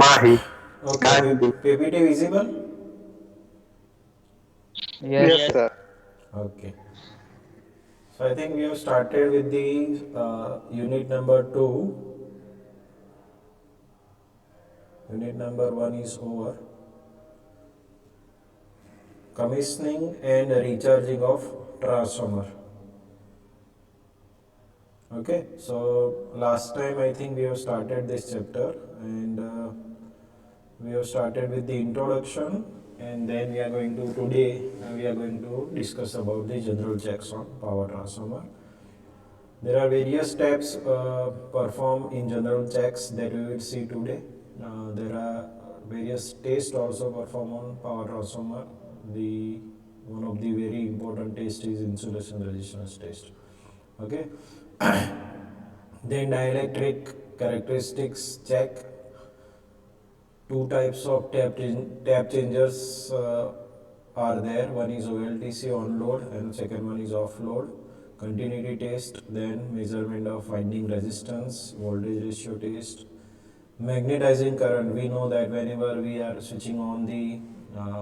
Mahi, Okay, Gandhi. PPT visible? Yes, Yes. sir. Okay. So I think we have started with the unit number 2. Unit number 1 is over. Commissioning and recharging of transformer. Okay, so last time I think we have started this chapter, and we have started with the introduction, and then we are going to today we are going to discuss about the general checks on power transformer. There are various steps performed in general checks that we will see today. There are various tests also performed on power transformer. The one of the very important test is insulation resistance test. Okay. Then dielectric characteristics check. Two types of tap changers are there. One is OLTC on load and second one is off load. Continuity test, then measurement of winding resistance, voltage ratio test, magnetizing current. We know that whenever we are switching on the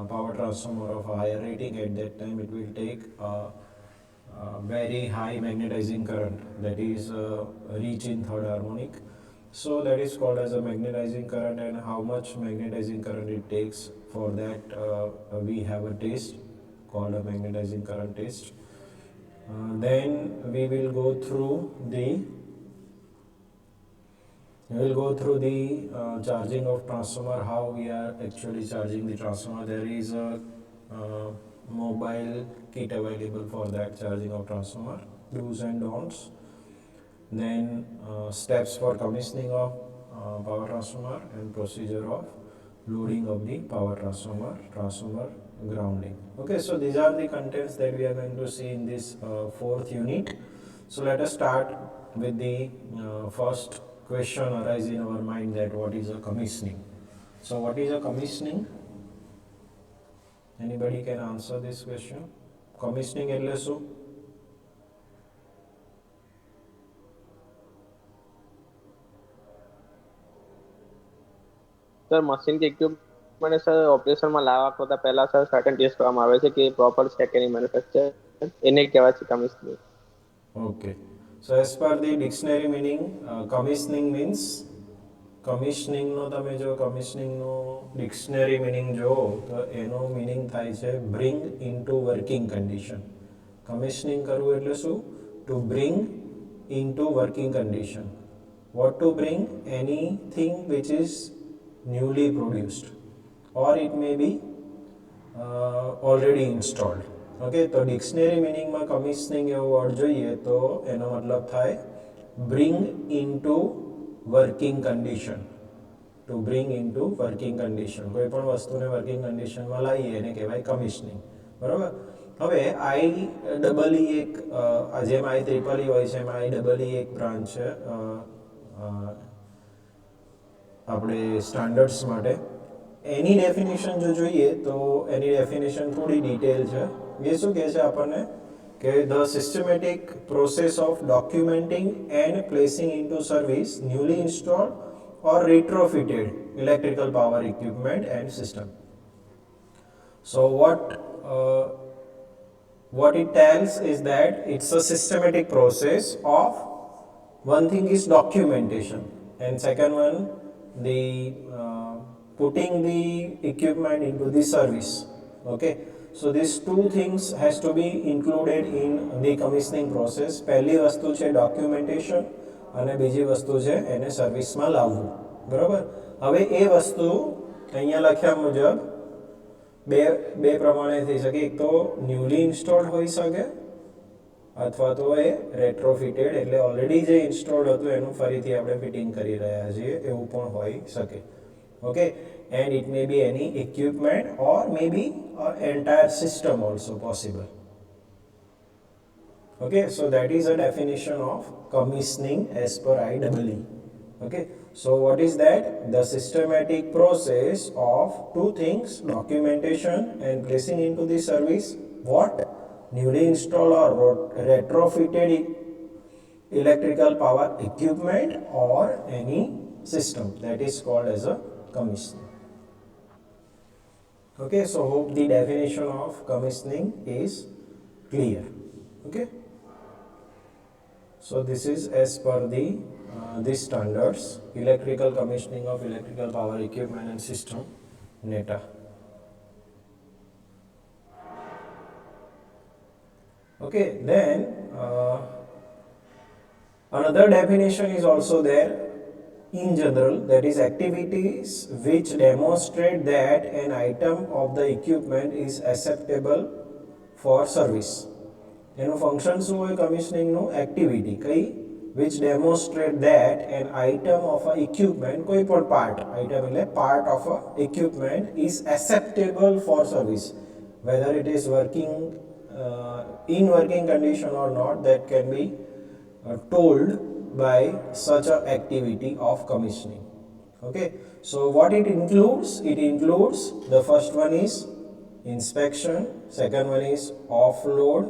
power transformer of a higher rating, at that time it will take very high magnetizing current, that is reach in third harmonic. So that is called as a magnetizing current, and how much magnetizing current it takes, for that we have a test called a magnetizing current test. Then we will go through the charging of transformer, how we are actually charging the transformer. There is a mobile kit available for that charging of transformer, do's and don'ts. Then steps for commissioning of power transformer and procedure of loading of the power transformer grounding. Okay, so these are the contents that we are going to see in this fourth unit. So let us start with the first question arise in our mind, that what is a commissioning. So what is a commissioning? Anybody can answer this question? Commissioning એટલે શું? Sir machine કે equipment sir ઓપરેશનમાં લાવવા કરતા પહેલા sir certain test કરવામાં આવે છે કે પ્રોપર છે કે નહીં મેન્યુફેક્ચર એને કહેવાય છે commissioning. Okay. So as per the dictionary meaning, commissioning means, કમિશનિંગનો તમે જો કમિશનિંગનો ડિક્શનરી મિનિંગ જુઓ તો એનો મિનિંગ થાય છે bring into working condition. Commissioning કરવું એટલે શું? To bring into working condition. Vote to bring? Anything which is newly produced, or it may be already installed. Okay, તો ડિક્શનરી મિનિંગમાં કમિશનિંગ એવો વર્ડ જોઈએ તો એનો મતલબ થાય bring into working condition. To bring into working condition, કોઈ પણ વસ્તુને વર્કિંગ કન્ડિશનમાં લાવીએ એને કહેવાય કમિશનિંગ. બરાબર. હવે આઈ ડબલ ઈ એક, જેમ આઈ ટ્રિપલ ઈ હોય છે એમ આઈ ડબલ ઈ એક બ્રાન્ચ છે આપણે સ્ટાન્ડર્ડ્સ માટે. એની ડેફિનેશન જો જોઈએ તો એની ડેફિનેશન થોડી ડિટેલ છે. એ શું કહે છે આપણને કે the systematic process of documenting and placing into service newly installed or retrofitted electrical power equipment and system. So what it tells is that it's a systematic process of, one thing is documentation and second one the putting the equipment into the service. Okay, so these two things has to be included in the commissioning process. પહેલી વસ્તુ છે documentation અને બીજી વસ્તુ છે એને સર્વિસમાં લાવવું. બરાબર. હવે એ વસ્તુ અહીંયા લખ્યા મુજબ બે પ્રમાણે થઈ શકે. એક તો ન્યૂલી ઇન્સ્ટોલ્ડ હોઈ શકે અથવા તો એ રેટ્રોફિટેડ, એટલે ઓલરેડી જે ઇન્સ્ટોલ્ડ હતું એનું ફરીથી આપણે ફિટિંગ કરી રહ્યા છીએ એવું પણ હોઈ શકે. Okay, and it may be any equipment or may be entire system also possible. Okay, so that is a definition of commissioning as per IEEE. Okay, so what is that? The systematic process of two things, documentation and placing into the service what? Newly installed or retrofitted electrical power equipment or any system, that is called as a commissioning. Okay, so hope the definition of commissioning is clear. Okay, so this is as per the these standards, electrical commissioning of electrical power equipment and system, NETA. Okay, then another definition is also there in general, that is activities which demonstrate that an item of the equipment is acceptable for service. એનું function શું હોય કમિશનિંગનું? Activity કઈ? which demonstrate that an item of a equipment, કોઈ પણ part, item એટલે part of a equipment is acceptable for service, whether it is working in working condition or not, that can be told by such a activity of commissioning. Okay, so what it includes? It includes, the first one is inspection, second one is off-load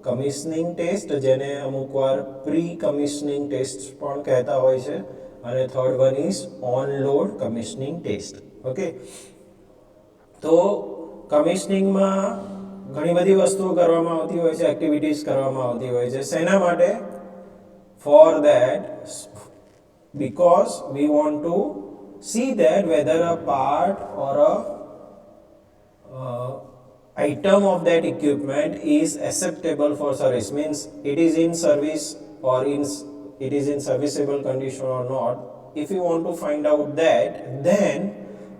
commissioning test, જેને અમુકવાર pre commissioning test પણ કહેતા હોય છે, અને third one is on load commissioning test. Okay, તો કમિશનિંગમાં ઘણી બધી વસ્તુઓ કરવામાં આવતી હોય છે, એક્ટિવિટીઝ કરવામાં આવતી હોય છે. શેના માટે? For that, because we want to see that whether a part or a item of that equipment is acceptable for service, means it is in service or it is in serviceable condition or not. If you want to find out that, then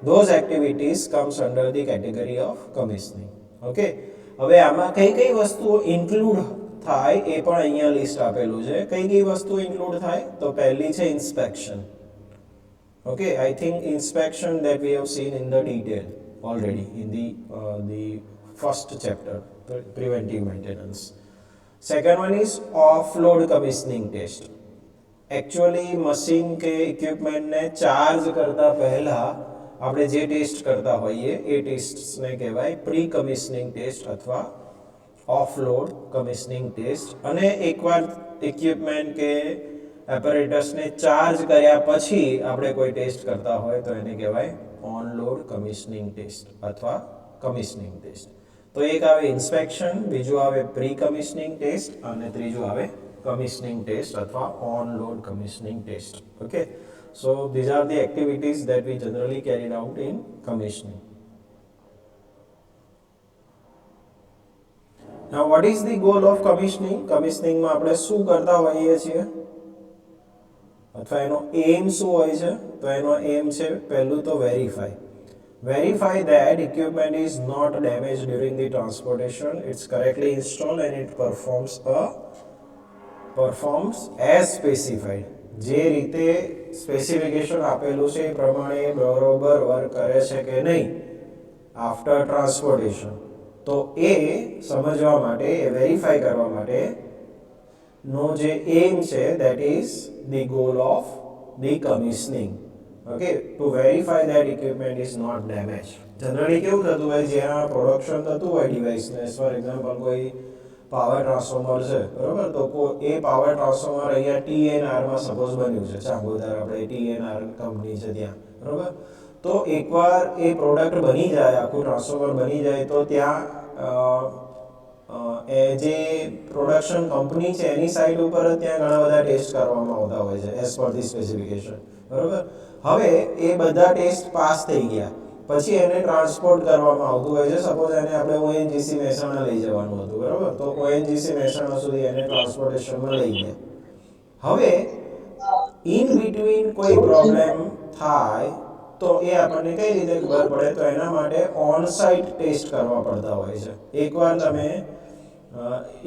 those activities comes under the category of commissioning. Okay, હવે આમાં કઈ કઈ વસ્તુઓ include થાય એ પણ અહીંયા list આપેલું છે. કઈ કઈ વસ્તુ ઇન્ક્લુડ થાય? તો પહેલી છે inspection. Okay, I think inspection that we have seen in the detail already in the first chapter, preventive maintenance. Second one is off-load commissioning test. Actually machine के equipment ने charge करता पहला આપણે જે ટેસ્ટ કરતા હોઈએ એ ટેસ્ટને કહેવાય પ્રી કમિશનિંગ ટેસ્ટ અથવા ઓફ-લોડ કમિશનિંગ ટેસ્ટ. અને એકવાર ઇક્વિપમેન્ટ કે એપરેટસને ચાર્જ કર્યા પછી આપણે કોઈ ટેસ્ટ કરતા હોય તો એને કહેવાય ઓન લોડ કમિશનિંગ ટેસ્ટ અથવા કમિશનિંગ ટેસ્ટ. તો એક આવે ઇન્સ્પેક્શન, બીજું આવે પ્રી કમિશનિંગ ટેસ્ટ, અને ત્રીજું આવે કમિશનિંગ ટેસ્ટ અથવા on load commissioning test. Okay, so these are the activities that we generally carried out in commissioning. Now what is the goal of commissioning? Commissioning માં આપણે શું કરતા હોઈએ છીએ અથવા એનો એમ શું હોય છે? તો એનો એમ છે પહેલું તો verify that equipment is not damaged during the transportation, it's correctly installed and it performs as specified. જે રીતે સ્પેસિફિકેશન આપેલું છે એ પ્રમાણે બરોબર વર્ક કરે છે કે નહીં આફ્ટર ટ્રાન્સપોર્ટેશન, તો એ સમજવા માટે, એ વેરીફાઈ કરવા માટે નો જે એમ છે, that is the goal of the commissioning. Okay, to verify that equipment is not damage. Generally કેવું થતું હોય, જ્યાં પ્રોડક્શન થતું હોય ડિવાઇસને, ફોર એક્ઝામ્પલ કોઈ પાવર ટ્રાન્સફોર્મર છે, બરોબર, તો એ પાવર ટ્રાન્સફોર્મર અહીંયા TNRમાં સપોઝ બન્યું છે, ચાંગોદર આપણે TNR કંપની છે ત્યાં, બરોબર. તો એકવાર એ પ્રોડક્ટ બની જાય, આખું ટ્રાન્સફોર્મર બની જાય, તો ત્યાં એ જે પ્રોડક્શન કંપની છે એની સાઇડ ઉપર જ ત્યાં ઘણા બધા ટેસ્ટ કરવામાં આવતા હોય છે એઝ પર ધી સ્પેસિફિકેશન, બરોબર. હવે એ બધા ટેસ્ટ પાસ થઈ ગયા પછી એને ટ્રાન્સપોર્ટ કરવામાં આવતું હોય છે. સપોઝ એને આપણે ONGC મહેસાણા લઈ જવાનું હતું, બરોબર, તો ONGC મહેસાણા સુધી એને ટ્રાન્સપોર્ટેશનમાં લઈ ગયા. હવે ઇન બિટવીન કોઈ પ્રોબ્લેમ થાય તો એ આપણને કઈ રીતે ખબર પડે? તો એના માટે ઓન સાઇટ ટેસ્ટ કરવા પડતા હોય છે. એકવાર તમે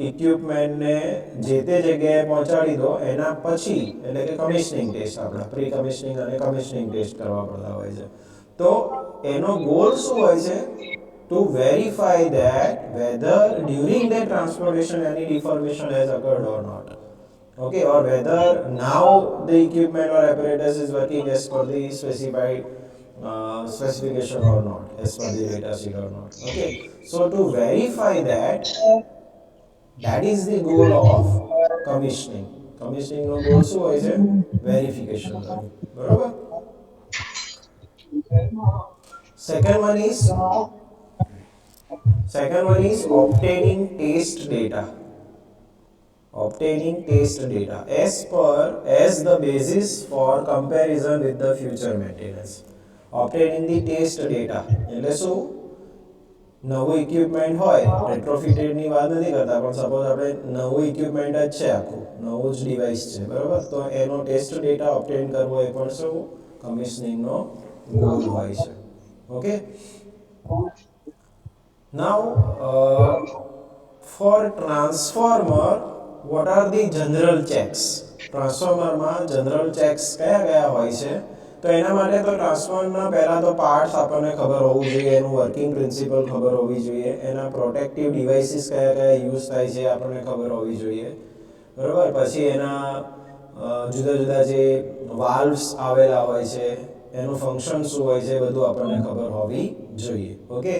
ઇક્વિપમેન્ટને જે તે જગ્યાએ પહોંચાડી દો એના પછી, એટલે કે કમિશનિંગ ટેસ્ટ, આપણા પ્રી કમિશનિંગ અને કમિશનિંગ ટેસ્ટ કરવા પડતા હોય છે. તો એનો ગોલ શું હોય છે? To verify that whether during the transportation any deformation has occurred or not. Okay, or whether now the equipment or apparatus is working as per the specified specification or not, as per the data sheet or not. Okay, so to verify that, that is the goal of commissioning. Commissioning નો goal શું હોય છે? Verification કરવું, બરોબર. Second one is second one is obtaining test data. Obtaining test data as the basis for comparison with the future maintenance. Obtaining the test data એટલે શું, નવું equipment હોય, રેટ્રોફિટેડની વાત નથી કરતા, પણ સપોઝ આપણે નવું ઇક્વિપમેન્ટ જ છે, આખું નવું જ ડિવાઇસ છે, બરાબર, તો એનો ટેસ્ટ ડેટા ઓબ્ટેન કરવો એ પણ શું કમિશનિંગનો ગોલ હોય છે. Okay, now for transformer what are the general checks. ટ્રાન્સફોર્મરમાં જનરલ ચેક્સ કયા કયા હોય છે, તો એના માટે તો ટ્રાન્સફોર્મરના પહેલાં તો પાર્ટ્સ આપણને ખબર હોવું જોઈએ, એનું વર્કિંગ પ્રિન્સિપલ ખબર હોવી જોઈએ, એના પ્રોટેક્ટિવ ડિવાઇસીસ કયા કયા યુઝ થાય છે આપણને ખબર હોવી જોઈએ, બરાબર. પછી એના જુદા જુદા જે વાલ્વ્સ આવેલા હોય છે, એનું ફંક્શન શું હોય છે, બધું આપણને ખબર હોવી જોઈએ. Okay,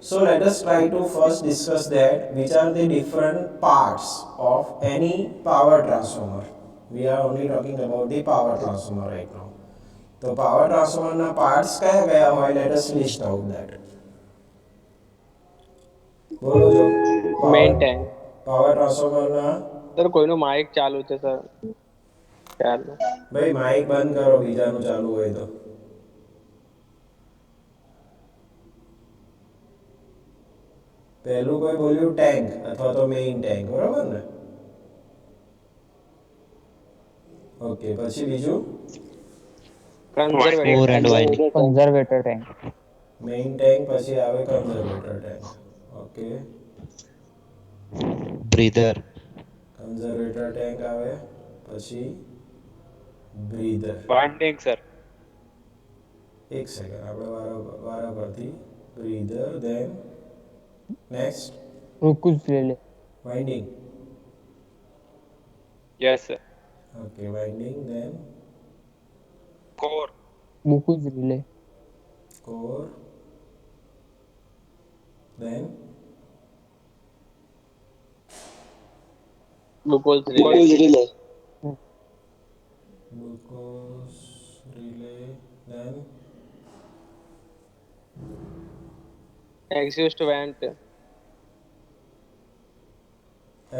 so let us try to first discuss that which are the different parts of any power transformer. We are only talking about the power transformer right now. તો પાવર ટ્રાન્સફોર્મરના પાર્ટ્સ કયા કયા હોય, let us list out that. બોલો જો. Main power tank. Power ટ્રાન્સફોર્મરના. Sir કોઈનું Mike ચાલુ છે સર, ચાલુ. ભાઈ માઇક બંધ કરો, બીજાનું ચાલુ હોય તો. પહેલું કોઈ બોલ્યું ટેન્ક અથવા તો મેઇન ટેન્ક, બરાબર ને? ઓકે, પછી બીજું Core and winding. conservator tank. Main tank, પછી આવે conservator tank. Okay, Breather. Conservator tank આવે, પછી બ્રીધર. Winding, sir. એક સેકન્ડ, આપણે વારા પરથી. Breather, then next Rukus relay. Winding. Yes, sir. Okay, winding, then Core. Bukus relay. Core, then glucose relay. Glucose relay, then exist vent.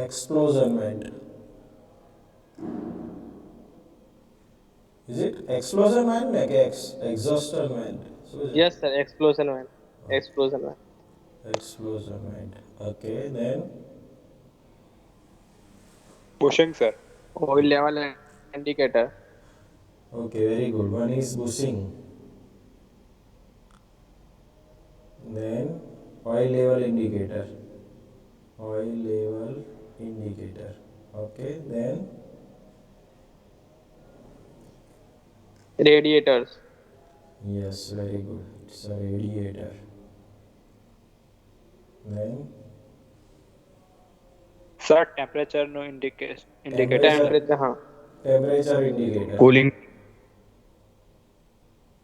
explosion vent. Is it explosion vent ને કે exhaustion vent? શું છે? Yes sir, explosion vent. Explosion vent. Explosion vent. Okay, then Pushing, sir. Oil level indicator. okay, very good. One is bushing. Then oil level indicator. Oil level indicator. Okay, then radiators. yes, very good. It's a radiator. Then Sir, temperature no indicator. Temperature, હા. temperature indicator. Cooling.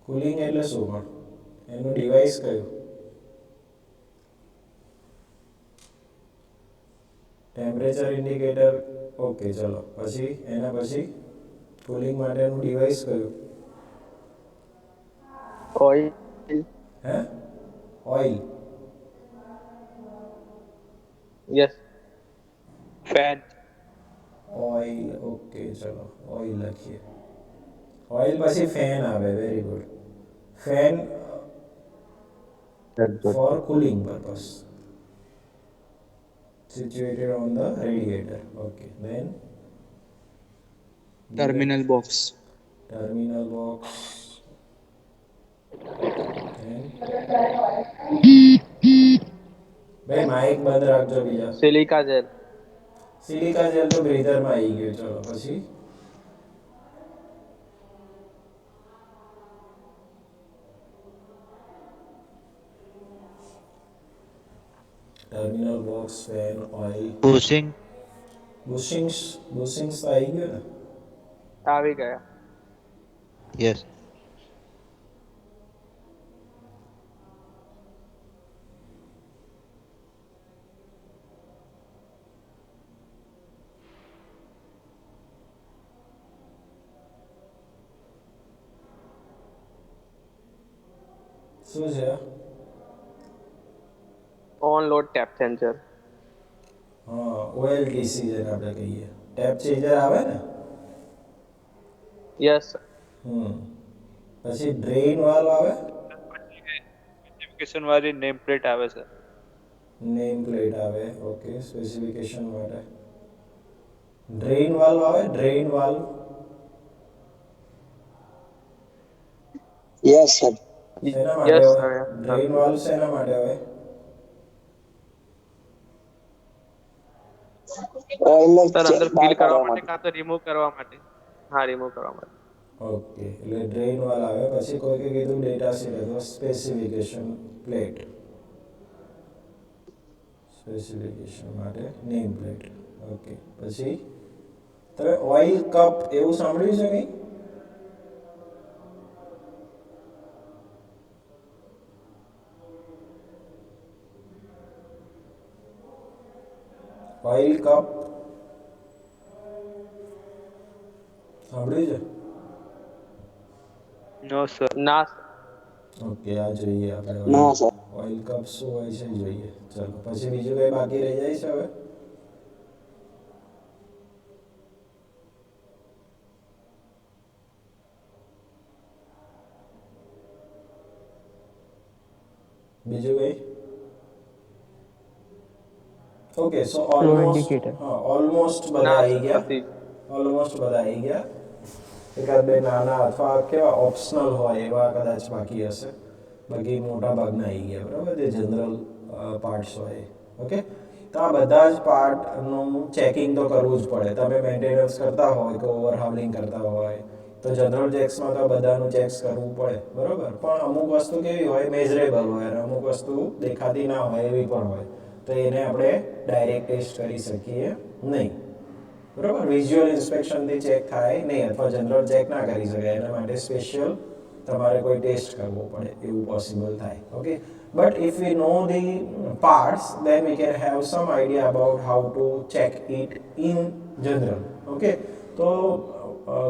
Cooling એટલે શું પણ એનું device કયું? Temperature indicator. Okay, ચલો પછી એના પછી કુલિંગ માટેનું ડિવાઇસ કયું? ઓઇલ. હે? Oil. Yes. Fan. Oil. Okay, ચલો ઓઇલ લખીએ. ઓઇલ પછી ફેન આવે, very good. Fan for cooling purpose situated on the radiator. Okay, then Terminal box. terminal box, then ભાઈ માઇક બંધ રાખજો બીજા. Silica jail. સિલિકા જેલ તો બ્રીધરમાં આવી ગયું. ચલો પછી terminal box, fan, oil. Bushing. Bushings તો આવી ગયું ને? આવી ગયા. Yes. શું છે? On load tap changer. હા, OLTC જેને આપણે કહીએ. ટેપ ચેન્જર આવે ને? Yes sir. પછી ડ્રેઇન વાલ્વ આવે. સ્પેસિફિકેશન વાળી નેમ પ્લેટ આવે છે. નેમ પ્લેટ આવે, ઓકે, સ્પેસિફિકેશન માટે. ડ્રેઇન વાલ્વ આવે, ડ્રેઇન વાલ્વ. Yes, sir. શેના માટે યસ હોય? સર. ડ્રેઇન વાલ્વ શેના માટે હોય? Oil સર અંદર બહાર ફિલ કરવા કાઢવા માટે માટે. કાં તો રિમૂવ કરવા માટે. હા, રિમૂવ કરવા માટે. ઓકે, એટલે ડ્રેઇન વાલ્વ આવે. પછી કોઈકે કીધું ડેટા શીટ અથવા સ્પેસિફિકેશન પ્લેટ. સ્પેસિફિકેશન માટે નેમ પ્લેટ. ઓકે, પછી તમે ઓઇલ કપ એવું સાંભળ્યું છે કંઈ? ઓઇલ કપ સાંભળ્યું છે? નો સર. ના સર. ઓકે, આ જોઈએ આપણે. ના, sir. ઓઇલ કપ શું હોય છે એ જોઈએ. ચાલો, પછી બીજું કંઈ બાકી રહી જાય છે હવે? બીજું કંઈ? ઓકે, સો Flow ઓલમોસ્ટ, indicator. હા, ઓલમોસ્ટ બધા ના આવી સર, ગયા. નથી. ઓલમોસ્ટ બધા આવી ગયા. એકાદ બે નાના અથવા કેવા ઓપ્શનલ હોય એવા કદાચ બાકી હશે. બાકી મોટા ભાગના આવી ગયા, બરાબર, જે જનરલ પાર્ટ્સ હોય. ઓકે, તો આ બધા જ પાર્ટનું ચેકિંગ તો કરવું જ પડે. તમે મેન્ટેનન્સ કરતા હોય કે ઓવરહાઉલિંગ કરતા હોય તો જનરલ ચેક્સમાં તો બધાનું ચેક્સ કરવું પડે, બરાબર. પણ અમુક વસ્તુ કેવી હોય, મેઝરેબલ હોય, અને અમુક વસ્તુ દેખાતી ના હોય એવી પણ હોય. તો એને આપણે ડાયરેક્ટ ટેસ્ટ કરી શકીએ નહીં, બરાબર. વિઝ્યુઅલ ઇન્સ્પેક્શનથી ચેક થાય નહીં, અથવા જનરલ ચેક ના કરી શકાય. એના માટે સ્પેશિયલ તમારે કોઈ ટેસ્ટ કરવો પડે એવું પોસિબલ થાય. Okay, but if we know the parts then we can have some idea about how to check it in general. Okay, તો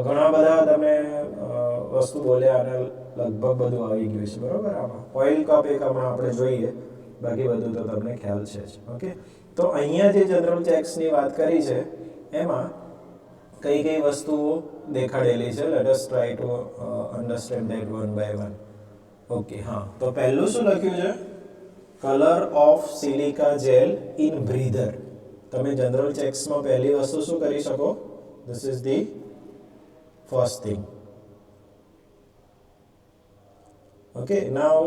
ઘણા બધા તમે વસ્તુ બોલ્યા અને લગભગ બધું આવી ગયું છે, બરાબર. આમાં ઓઇલ કપ એક હમણાં આપણે જોઈએ, બાકી બધું તો તમને ખ્યાલ છે જ. ઓકે, તો અહીંયા જે જનરલ ચેક્સની વાત કરી છે એમાં કઈ કઈ વસ્તુઓ દેખાડેલી છે. Let us try to understand that one by one. Okay, હા, તો પહેલું શું લખ્યું છે? Colour of silica gel in breather. તમે જનરલ ચેક્સમાં પહેલી વસ્તુ શું કરી શકો? This is the first thing. Okay, now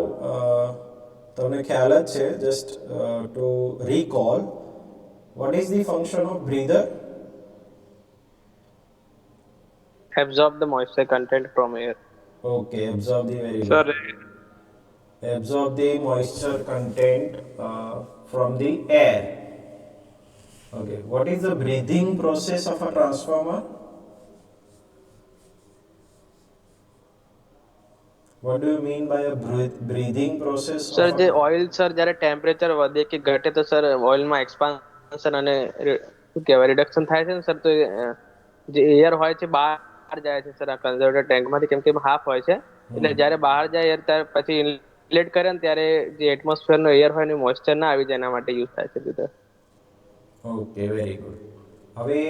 તમને ખ્યાલ જ છે, just to recall, what is the function of breather? Absorb the moisture content from air. Okay, absorb the, very sir good. Absorb the moisture content from the air. Okay, what is the breathing process of a transformer? What do you mean by a breathing process sir, of જે a... oil sir જ્યારે temperature વધે કે ઘટે તો sir ઓઇલમાં expansion અને શું કહેવાય reduction થાય છે ને સર, તો જે એર હોય છે બહાર જાય છે સર આ કન્ઝર્વેટર ટેન્કમાંથી, કેમ કે હાફ હોય છે. એટલે જ્યારે બહાર જાય એર ત્યારે પછી ઇનલેટ કરે ને ત્યારે જે એટમોસ્ફિયરનો એર હોય ને મોઇસ્ચર ના આવી જાય એના માટે યુઝ થાય છે બ્રીધર. Okay, very good. હવે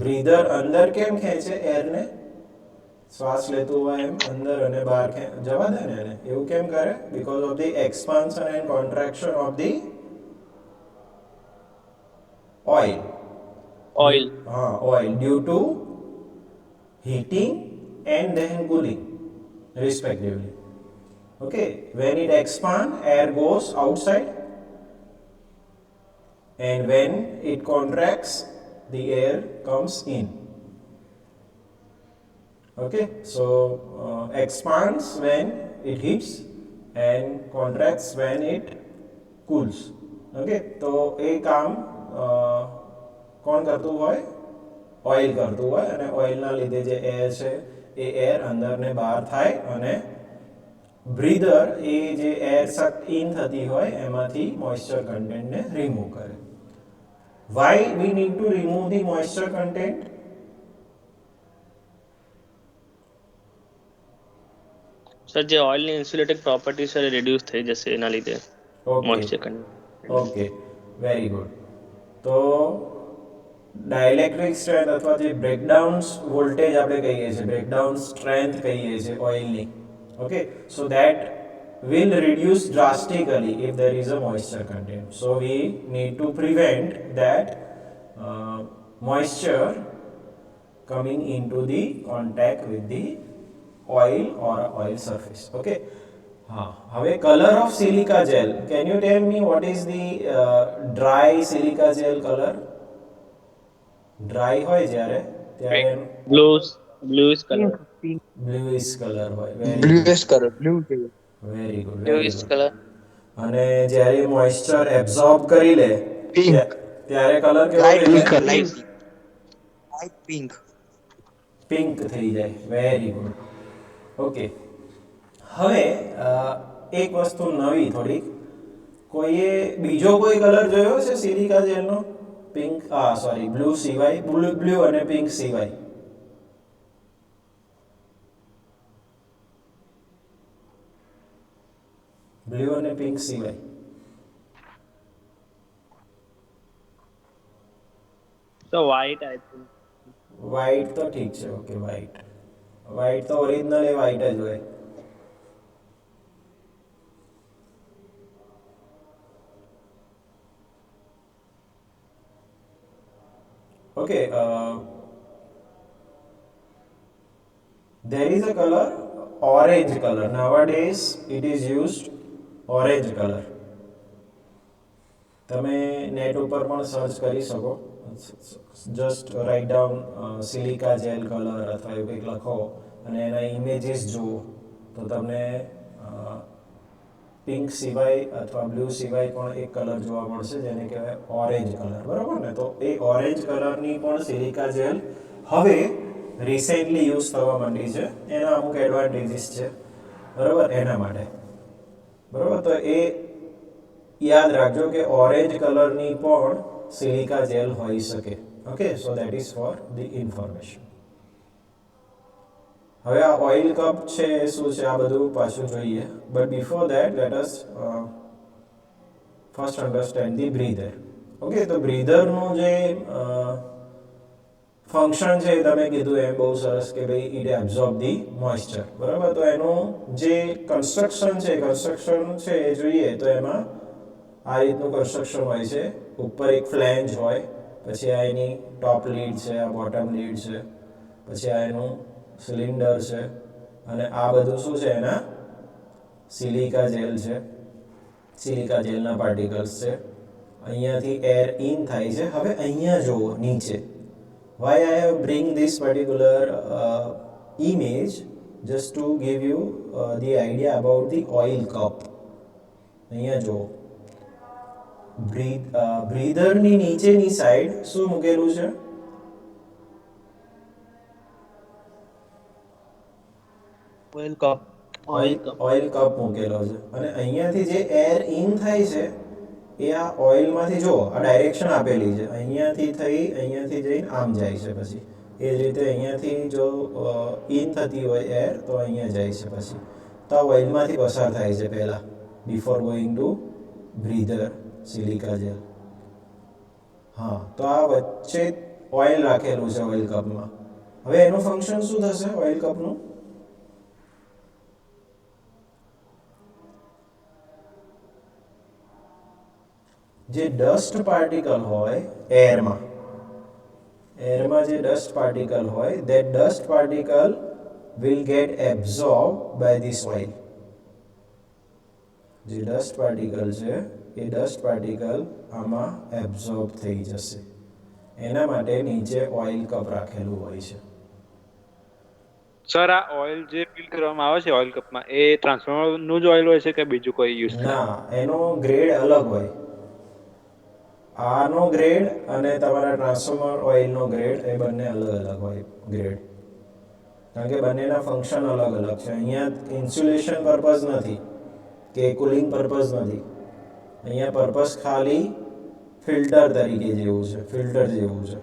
બ્રીધર અંદર કેમ ખેંચે એરને? શ્વાસ લેતું હોય એમ અંદર અને બહાર જવા દે ને એને. એવું કેમ કરે? Because of the expansion and contraction of the oil. Oil. હા, oil due to heating and then cooling respectively. Okay, when it expands, air goes outside, and when it contracts, the air comes in. Okay, so expands when it heats and contracts when it cools. Okay, તો એ કામ કોણ કરતું હોય? Oil કરતું હોય. અને ઓઇલના લીધે જે એર છે એ એર અંદર ને બહાર થાય, અને બ્રીધર એ જે એર સક ઇન થતી હોય એમાંથી મોઇસ્ચર કન્ટેન્ટને રિમૂવ કરે. Why we need two remove the moisture content? Sir જે ઓઇલની ઇન્સ્યુલેટિંગ પ્રોપર્ટી સર રિડ્યુસ થઈ જશે એના લીધે okay moisture content. Okay, very good. તો ડાઇલેક્ટ્રિક સ્ટ્રેન્થ અથવા જે બ્રેકડાઉન વોલ્ટેજ આપણે કહીએ છીએ, બ્રેકડાઉન સ્ટ્રેન્થ કહીએ છીએ ઓઇલની, okay, so that will reduce drastically if there is a moisture content. So we need to prevent that moisture coming into the contact with the oil or oil surface. Okay. હવે color of silica gel. Can you tell me what is the dry silica gel color? Dry હોય જ્યારે ત્યારે bluish colour. bluish color હોય. Bluish color. Blue જેવું. Very good, bluish colour. અને જ્યારે moisture absorb કરી લે Pink. ત્યારે કલર કેવો Light થઈ pink. જાય? Light pink. પિંક થઈ જાય. Very good. ઓકે, હવે એક વસ્તુ નવી થોડીક, કોઈએ બીજો કોઈ કલર જોયો છે સિલિકા જેલનો? પિંક, સોરી, બ્લુ સિવાય, બ્લુ અને પિંક સિવાય. બ્લુ અને પિંક સિવાય તો વ્હાઇટ આઈ થિંક. વ્હાઇટ તો ઠીક છે. ઓકે, વ્હાઇટ તો ઓરિજિનલ એ વ્હાઇટ જ હોય. Okay, there is a color, orange color. Nowadays it is used orange color. તમે નેટ ઉપર પણ સર્ચ કરી શકો, just write down silica gel colour અથવા એવું કંઈક લખો અને એના ઇમેજીસ જુઓ તો તમને પિંક સિવાય અથવા બ્લુ સિવાય પણ એક કલર જોવા મળશે જેને કહેવાય ઓરેન્જ કલર, બરાબર ને? તો એ ઓરેન્જ કલરની પણ સિલિકા જેલ હવે રિસેન્ટલી યુઝ થવા માંડી છે. એના અમુક એડવાન્ટેજીસ છે, બરાબર, એના માટે, બરાબર. તો એ યાદ રાખજો કે ઓરેન્જ કલરની પણ સિલિકા જેલ હોઈ શકે. Okay, so that is for the information. હવે આ ઓઇલ કપ છે એ શું છે આ બધું પાછું જોઈએ, but before that let us first understand the breather. Okay, તો બ્રીધરનું જે ફંક્શન છે તમે કીધું એમ બહુ સરસ કે ભાઈ ઇટ એબ્ઝોર્બ ધી મોઇસ્ચર, બરાબર. તો એનું જે કન્સ્ટ્રક્શન છે એ જોઈએ તો એમાં આ રીતનું કન્સ્ટ્રક્શન હોય છે. ઉપર એક ફ્લેન્જ હોય, પછી આ એની ટોપ લીડ છે, આ બોટમ લીડ છે, પછી આ એનું સિલિન્ડર છે, અને આ બધું શું છે? એના સિલિકા જેલ છે, સિલિકા જેલના પાર્ટિકલ્સ છે. અહીંયાથી એર ઇન થાય છે. હવે અહીંયા જુઓ નીચે, why I have bring this particular image just to give you the idea about the oil cup. અહીંયા જુઓ, બ્રીધરની નીચેની સાઈડ શું મૂકેલું છે? Oil cup. ઓઇલ કપ મૂકેલો છે, અને અહીંયાથી જે એર ઇન થાય છે એ આ ઓઇલમાંથી જુઓ, આ ડાયરેક્શન આપેલી છે, અહીંયાથી જઈને આમ જાય છે. પછી એ જ રીતે અહીંયાથી જો ઇન થતી હોય એર તો અહીંયા જાય છે, પછી તો આ ઓઇલમાંથી પસાર થાય છે પહેલાં, before going to breather silica gel. હા, તો આ વચ્ચે ઓઇલ રાખેલું છે ઓઇલ કપમાં. હવે એનું ફંક્શન શું થશે ઓઇલ કપનું? જે ડસ્ટ પાર્ટિકલ હોય એરમાં જે ડસ્ટ પાર્ટિકલ હોય, that dust particle will get absorbed by this oil. જે ડસ્ટ પાર્ટિકલ છે એ ડસ્ટ પાર્ટિકલ આમાં એબ્ઝોર્બ થઈ જશે. એના માટે નીચે ઓઇલ કપ રાખેલું હોય છે. સર, આ ઓઇલ જે ફિલ કરવામાં આવે છે ઓઇલ કપમાં, એ ટ્રાન્સફોર્મરનું જ ઓઇલ હોય છે કે બીજું કોઈ યુઝ થાય? ના, એનો ગ્રેડ અલગ હોય. આનો ગ્રેડ અને તમારા ટ્રાન્સફોર્મર ઓઇલનો ગ્રેડ એ બંને અલગ અલગ હોય ગ્રેડ, કારણ કે બંનેના ફંક્શન અલગ અલગ છે. અહીંયા ઇન્સ્યુલેશન પર્પઝ નથી કે કુલિંગ પર્પઝ નથી, અહીંયા પર્પઝ ખાલી ફિલ્ટર તરીકે જેવું છે, ફિલ્ટર જેવું છે.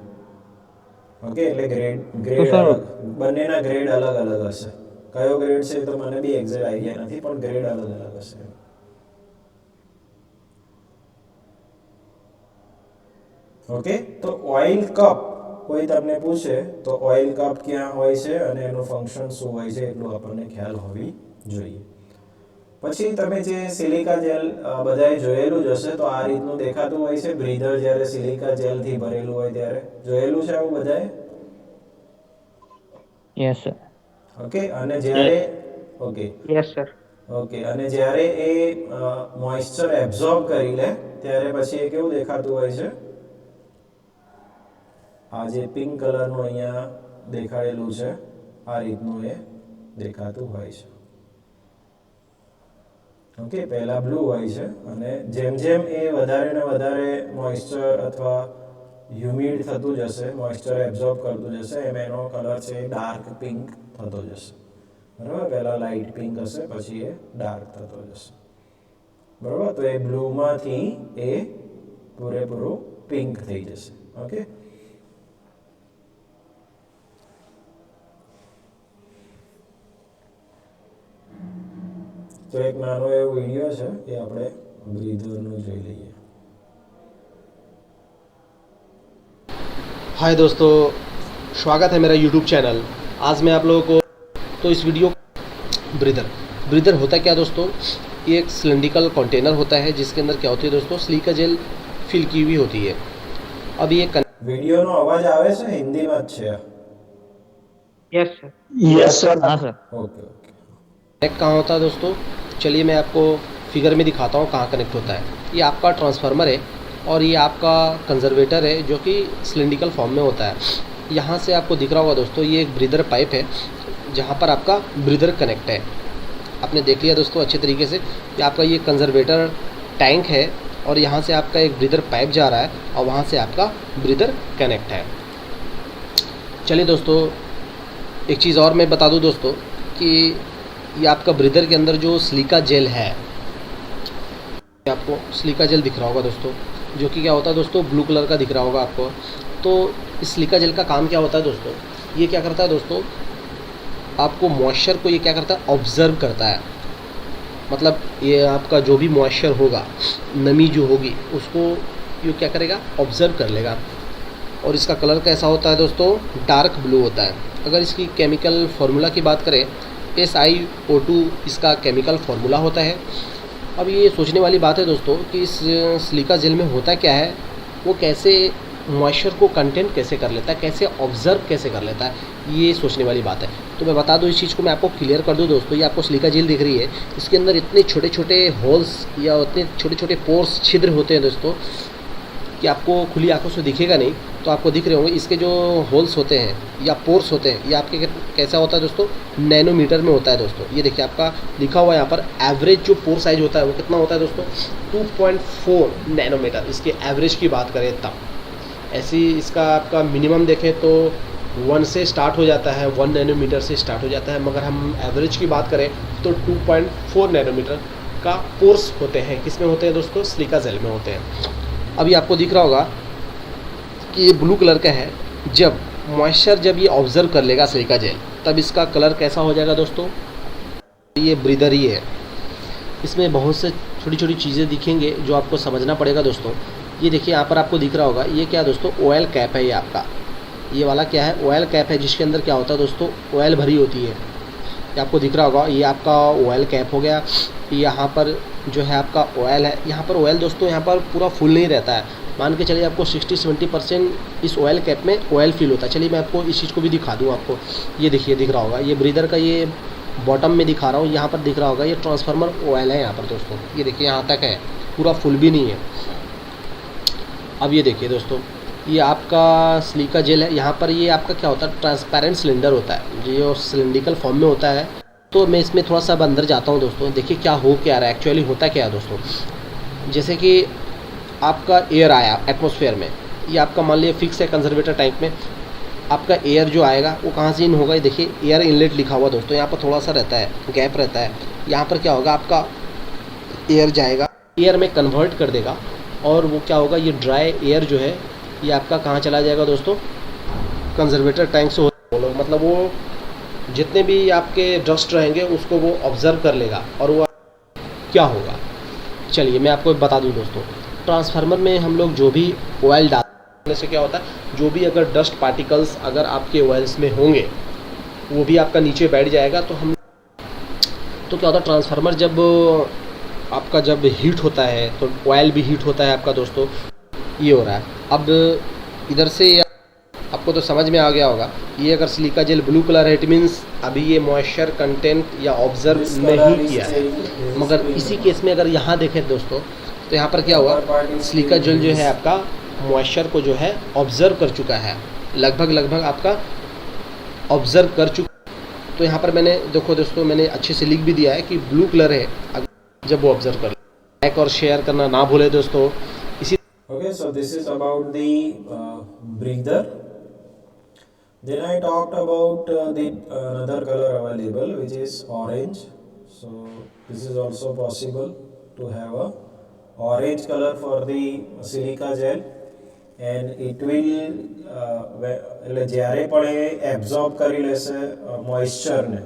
ઓકે, એટલે ગ્રેડ તો સર- બંનેના ગ્રેડ અલગ અલગ હશે. કયો ગ્રેડ છે તો મને બી એક્ઝેક્ટ આઈડિયા નથી, પણ ગ્રેડ અલગ અલગ હશે. ઓકે, તો ઓઇલ કપ કોઈ તમને પૂછે તો ઓઇલ કપ ક્યાં હોય છે અને એનું ફંક્શન શું હોય છે એટલું આપણને ખ્યાલ હોવી જોઈએ. પછી તમે જે સિલિકા જેલ બધાએ જોયેલું જ હશે, તો આ રીતનું દેખાતું હોય છે બ્રીધર જ્યારે સિલિકા જેલથી ભરેલું હોય ત્યારે. જોયેલું છે આવું બધાએ? Yes sir. ઓકે, અને જ્યારે ઓકે યસ સર. ઓકે અને જ્યારે એ મોઇસ્ચર એબ્ઝોર્બ કરી લે ત્યારે પછી એ કેવું દેખાતું હોય છે? આ જે પિંક કલરનું અહીંયા દેખાડેલું છે આ રીતનું એ દેખાતું હોય છે. ઓકે, પહેલા બ્લુ હોય છે અને જેમ જેમ એ વધારે ને વધારે મોઇસ્ચર અથવા હ્યુમિડ થતું જશે, મોઇસ્ચર એબ્ઝોર્બ કરતું જશે, એમ એનો કલર છે ડાર્ક પિંક થતો જશે. બરાબર, પહેલા લાઇટ પિંક હશે પછી એ ડાર્ક થતો જશે. બરાબર, તો એ બ્લુમાંથી એ પૂરેપૂરું પિંક થઈ જશે. ઓકે, તો એક નાનો એવો વિડીયો છે એ આપણે બ્રીધરનું જોઈ લઈએ. हाय दोस्तों, स्वागत है मेरा यूट्यूब चैनल. आज मैं आप लोगों को तो इस वीडियो ब्रीदर होता क्या दोस्तों, ये एक सिलिंड्रिकल कंटेनर होता है जिसके अंदर क्या होती है दोस्तों, सिलिका जेल फिल की हुई होती है. अब ये વિડીયોનો અવાજ આવે છે? હિન્દીમાં જ છે. Yes sir. हाँ सर. ઓકે ઓકે कनेक्ट कहाँ होता है दोस्तों, चलिए मैं आपको फिगर में दिखाता हूँ कहाँ कनेक्ट होता है. ये आपका ट्रांसफार्मर है और ये आपका कंजर्वेटर है जो कि सिलिंड्रिकल फॉर्म में होता है. यहाँ से आपको दिख रहा होगा दोस्तों, ये एक ब्रीदर पाइप है जहाँ पर आपका ब्रीदर कनेक्ट है. आपने देख लिया दोस्तों अच्छे तरीके से कि आपका ये कंजर्वेटर टैंक है और यहाँ से आपका एक ब्रीदर पाइप जा रहा है और वहाँ से आपका ब्रीदर कनेक्ट है. चलिए दोस्तों, एक चीज़ और मैं बता दूँ दोस्तों कि ये आपका ब्रीदर के अंदर जो सिलिका जेल है, आपको सिलिका जेल दिख रहा होगा दोस्तों, जो कि क्या होता है दोस्तों, ब्लू कलर का दिख रहा होगा आपको. तो इस सिलिका जेल का काम क्या होता है दोस्तों, ये क्या करता है दोस्तों, आपको मॉइस्चर को ये क्या करता है, ऑब्जर्व करता है. मतलब ये आपका जो भी मॉइस्चर होगा, नमी जो होगी, उसको ये क्या करेगा, ऑब्जर्व कर लेगा. और इसका कलर कैसा होता है दोस्तों, डार्क ब्लू होता है. अगर इसकी केमिकल फार्मूला की बात करें, SiO2 इसका केमिकल फार्मूला होता है. अब ये सोचने वाली बात है दोस्तों कि इस सिलिका जेल में होता क्या है, वो कैसे मॉइस्चर को कंटेंट कैसे कर लेता है, कैसे ऑब्जर्व कैसे कर लेता है, ये सोचने वाली बात है. तो मैं बता दूं इस चीज़ को, मैं आपको क्लियर कर दूं दोस्तों. ये आपको सिलिका जेल दिख रही है, इसके अंदर इतने छोटे छोटे होल्स या इतने छोटे छोटे पोर्स, छिद्र होते हैं दोस्तों कि आपको खुली आंखों से दिखेगा नहीं, तो आपको दिख रहे होंगे. इसके जो होल्स होते हैं या पोर्स होते हैं, ये आपके कैसा होता है दोस्तों, नैनोमीटर में होता है दोस्तों. ये देखिए आपका लिखा हुआ है यहाँ पर, एवरेज जो पोर साइज होता है वो कितना होता है दोस्तों, 2.4 नैनोमीटर. इसके एवरेज की बात करें तब ऐसी इसका आपका मिनिमम देखें तो 1 से स्टार्ट हो जाता है, 1 नैनोमीटर से स्टार्ट हो जाता है, मगर हम एवरेज की बात करें तो 2.4 नैनोमीटर का पोर्स होते हैं. किस में होते हैं दोस्तों, सिलिका जेल में होते हैं. अभी आपको दिख रहा होगा कि ये ब्लू कलर का है. जब मॉइस्चर जब ये ऑब्जर्व कर लेगा सिलिका जेल, तब इसका कलर कैसा हो जाएगा दोस्तों, ये ब्रीदर ही है. इसमें बहुत से छोटी छोटी चीज़ें दिखेंगे जो आपको समझना पड़ेगा दोस्तों. ये देखिए यहाँ पर आपको दिख रहा होगा, ये क्या दोस्तों, ऑयल कैप है. ये आपका ये वाला क्या है, ऑयल कैप है, जिसके अंदर क्या होता है दोस्तों, ऑयल भरी होती है. ये आपको दिख रहा होगा, ये आपका ऑयल कैप हो गया. यहाँ पर जो है आपका ऑयल है, यहाँ पर ऑयल दोस्तों यहाँ पर पूरा फुल नहीं रहता है. मान के चलिए आपको 60-70% इस ऑयल कैप में ऑयल फिल होता है. चलिए मैं आपको इस चीज़ को भी दिखा दूँ आपको. ये देखिए दिख रहा होगा, ये ब्रीदर का ये बॉटम में दिखा रहा हूँ, यहाँ पर दिख रहा होगा ये ट्रांसफार्मर ऑयल है यहाँ पर दोस्तों. ये देखिए यहाँ तक है, पूरा फुल भी नहीं है. अब ये देखिए दोस्तों, ये आपका सिलिका जेल है. यहाँ पर ये आपका क्या होता है, ट्रांसपेरेंट सिलेंडर होता है, जो सिलिंड्रिकल फॉर्म में होता है. तो मैं इसमें थोड़ा सा अब अंदर जाता हूँ दोस्तों. देखिए क्या हो क्या रहा है, एक्चुअली होता क्या है दोस्तों. जैसे कि आपका एयर आया एटमॉस्फेयर में, ये आपका मान लिया फिक्स है कंजर्वेटर टैंक में. आपका एयर जो आएगा वो कहाँ से इन होगा, ये देखिए एयर इनलेट लिखा हुआ दोस्तों, यहाँ पर थोड़ा सा रहता है, गैप रहता है. यहाँ पर क्या होगा, आपका एयर जाएगा, एयर में कन्वर्ट कर देगा और वो क्या होगा, ये ड्राई एयर जो है ये आपका कहाँ चला जाएगा दोस्तों, कंजर्वेटर टैंक से मतलब वो जितने भी आपके डस्ट रहेंगे उसको वो ऑब्जर्व कर लेगा और वो क्या होगा। चलिए मैं आपको बता दूं दोस्तों, ट्रांसफार्मर में हम लोग जो भी ऑयल डालने से क्या होता है, जो भी अगर डस्ट पार्टिकल्स अगर आपके ऑयल्स में होंगे वो भी आपका नीचे बैठ जाएगा। तो क्या होता है, ट्रांसफार्मर जब आपका जब हीट होता है तो ऑयल भी हीट होता है आपका दोस्तों, ये हो रहा है। अब इधर से आपको तो समझ में आ गया होगा, ये अगर सिलिका जेल ब्लू कलर है इट मीन्स अभी ये मॉइस्चर कंटेंट या ऑब्जर्व नहीं किया है। मगर इसी केस में अगर यहाँ देखें दोस्तों तो यहाँ पर क्या हुआ, सिलिका जेल जो है आपका मॉइस्चर को जो है ऑब्जर्व कर चुका है, लगभग आपका ऑब्जर्व कर चुका। तो यहाँ पर मैंने देखो दोस्तों, मैंने अच्छे से लिख भी दिया है कि ब्लू कलर है जब वो ऑब्जर्व कर। लाइक और शेयर करना ना भूले दोस्तों। इसी Okay, so this is about the breather. Then I talked about the another color available, which is orange. So this is also possible to have a orange color for the silica gel, and it will એટલે જ્યારે પણ એ absorb કરી લેશે મોઇસ્ચરને,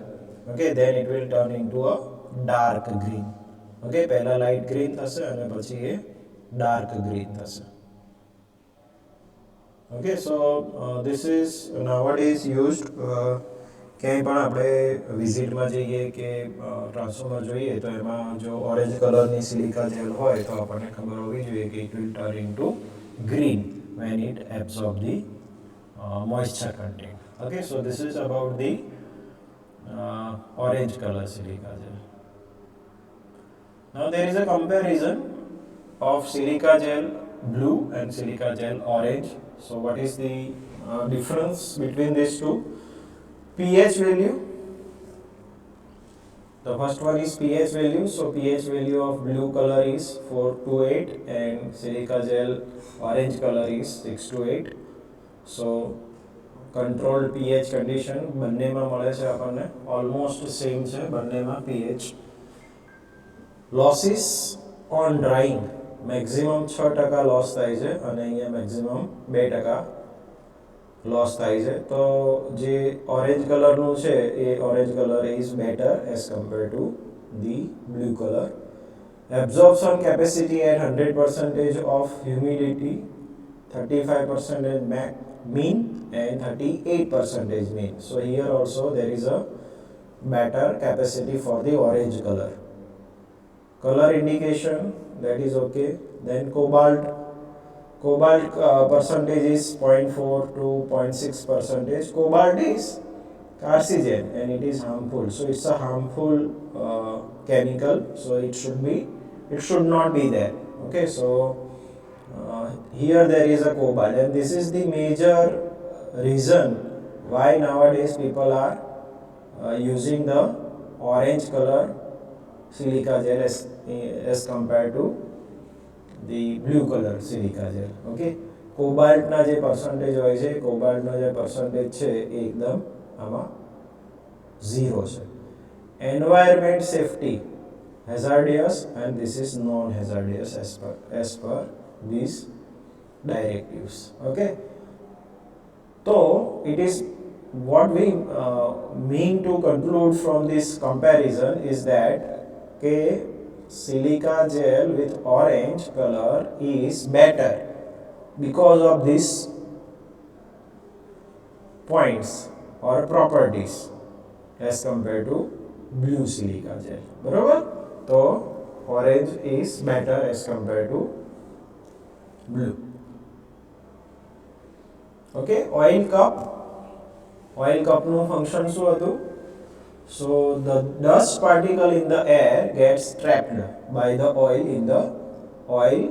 okay, then it will turn into a dark green. Okay, પહેલા light green થશે અને પછી એ ડાર્ક ગ્રીન થશે. Okay, so this is nowadays used ક્યાંય પણ આપણે વિઝિટમાં જઈએ કે ટ્રાન્સફોર્મર જોઈએ તો એમાં જો ઓરેન્જ કલરની સિલિકા જેલ હોય તો આપણને ખબર હોવી જોઈએ કે it will turn into green when it absorb the moisture content. Okay, so this is about the orange color silica gel. Now there is a comparison of silica gel blue and silica gel orange. So what is the difference between these two? pH value. The first one is pH value. So pH value of blue color is 4 to 8 and silica gel orange color is 6 to 8. So controlled pH condition બંનેમાં મળે છે આપણને, almost same છે બંનેમાં pH. Losses on drying maximum 6% loss થાય છે અને અહીંયા maximum 2% loss થાય છે. તો જે ઓરેન્જ કલરનું છે એ orange colour is better as compared to the blue color. Absorption capacity at 100% of humidity, 35% mean and 38% mean. So here also there is a better capacity for the orange color. Color indication, that is okay. Then cobalt percentage is 0.4 to 0.6%. Cobalt is carcinogen and it is harmful, so it's a harmful chemical, so it should not be there. Okay, so here there is a cobalt, and this is the major reason why nowadays people are using the orange color silica gel as compared to the blue color silica gel. Okay, cobalt ના જે percentage હોય છે, cobalt નો જે percentage છે એ એકદમ આમાં 0 છે. Environment safety, hazardous, and this is non-hazardous as per these directives. Okay, so it is what we mean to conclude from this comparison is that silica gel with orange color is better because of these points or properties as compared to blue silica gel. બરોબર? તો orange is better as compared to blue. Okay, oil cup નું function શું હતું? So the dust particle in the air gets trapped by the oil in the oil